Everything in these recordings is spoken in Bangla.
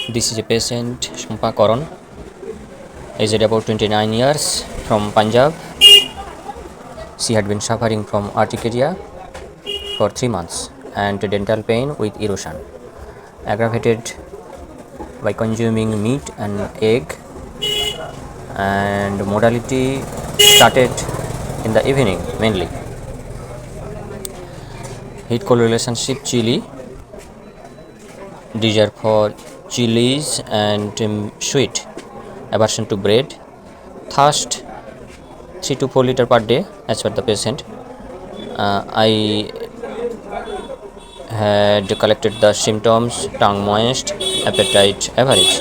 This is a patient Shumpa Karan, aged about 29 years, from Punjab. She had been suffering from urticaria for 3 months and dental pain with erosion, aggravated by consuming meat and egg, and modality started in the evening mainly. Heat cold relationship chili, desire for chilies and sweet, aversion to bread, thirst 3 to 4 liter per day as per the patient. I had collected the symptoms: tongue moist, appetite average,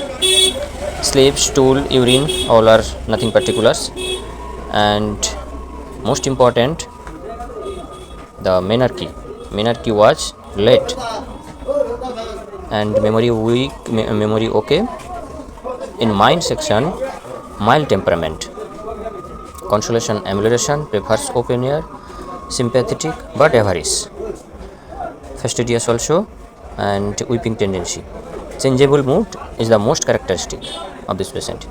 sleep, stool, urine, all are nothing particulars, and most important, the menarche was late and memory weak, memory okay. In mind section, mild temperament, consolation amelioration, prefers open air, sympathetic but avarice, fastidious also, and weeping tendency. Changeable mood is the most characteristic of this patient,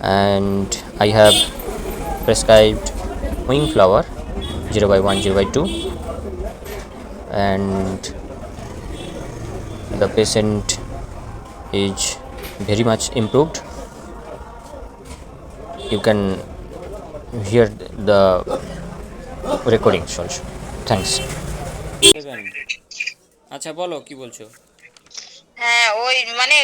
and I have prescribed wing flower 0/1 0/2, and the patient is very much improved. You can hear the recordings also. Thanks. আচ্ছা বলো কি বলছো? হ্যাঁ ওই মানে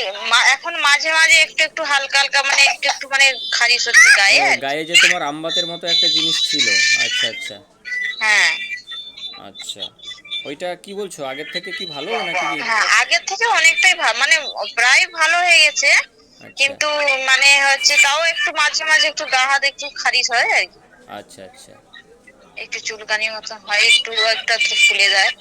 এখন মাঝে মাঝে একটু একটু হালকা হালকা মানে একটু একটু মানে খারিশ হচ্ছে গায়ে আর কি। গায়ে যে তোমার আমবাতের মতো একটা জিনিস ছিল, আচ্ছা আচ্ছা হ্যাঁ আচ্ছা, ওইটা কি বলছো, আগের থেকে কি ভালো নাকি কি? হ্যাঁ আগের থেকে অনেকটাই মানে প্রায় ভালো হয়ে গেছে, আচ্ছা কিন্তু মানে হচ্ছে তাও একটু মাঝে মাঝে একটু গা হাত একটু খারিশ হয় আর কি, আচ্ছা আচ্ছা একটু চুলকানির মতো হয়, একটু একটা ফুলে যায়।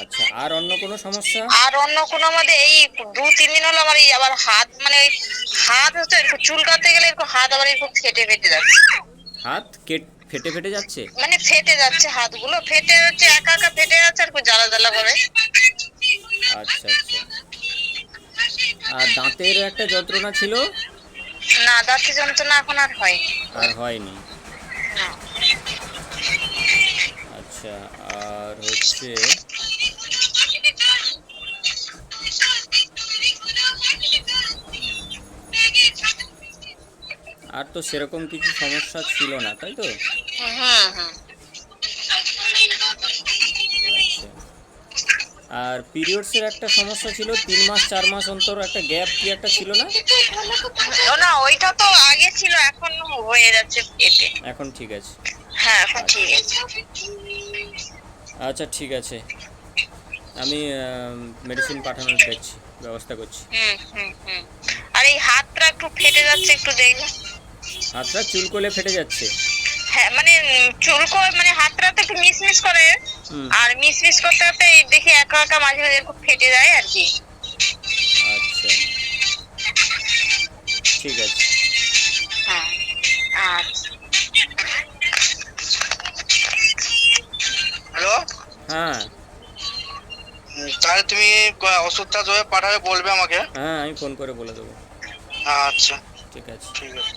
আচ্ছা, আর অন্য কোনো সমস্যা? আর অন্য কোনো মধ্যে এই 2-3 দিন হলো আমার এই আবার হাত মানে ওই হাত হচ্ছে একটু চুলকাতে গেলে একটু হাত আবার একটু ফেটে ফেটে যাচ্ছে, হাত ফেটে ফেটে যাচ্ছে? মানে ফেটে যাচ্ছে, হাতগুলো ফেটে যাচ্ছে, একা একা ফেটে যাচ্ছে আর জ্বালা জ্বালা করে। আচ্ছা আচ্ছা, আর দাঁতের একটা যন্ত্রণা ছিল? না দাঁতের যন্ত্রণা এখন আর হয়নি। আর হয়নি? না। আচ্ছা, আর হচ্ছে আর তো সেরকম কিছু সমস্যা ছিল না, তাই তো? হুম হুম। আচ্ছা, আর পিরিয়ডসের একটা সমস্যা ছিল, 3 মাস 4 মাস অন্তর একটা গ্যাপ কি একটা ছিল না? না ওইটা তো আগে ছিল, এখন হয়ে যাচ্ছে পেটে। এখন ঠিক আছে? হ্যাঁ এখন ঠিক আছে। আচ্ছা ঠিক আছে, আমি মেডিসিন পাঠানোর দেখছি, ব্যবস্থা করছি। হুম হুম হুম। আর এই হাতটা একটু ফেটে যাচ্ছে, একটু দেখবেন। হাতটা চুলকোলে ফেটে যাচ্ছে? হ্যাঁ মানে চুলকো মানে হাতটা তো একটু মিসমিস করে, হুম, আর মিসমিস করতে করতে এই দেখি একা একা মাঝে মাঝে এরকম ফেটে যায় আর কি। আচ্ছা ঠিক আছে। হ্যাঁ আচ্ছা। হ্যালো, হ্যাঁ তাহলে তুমি ওষুধটা যবে পাঠাবে বলবে আমাকে। হ্যাঁ, আমি ফোন করে বলে দেবো। আচ্ছা ঠিক আছে। ঠিক আছে।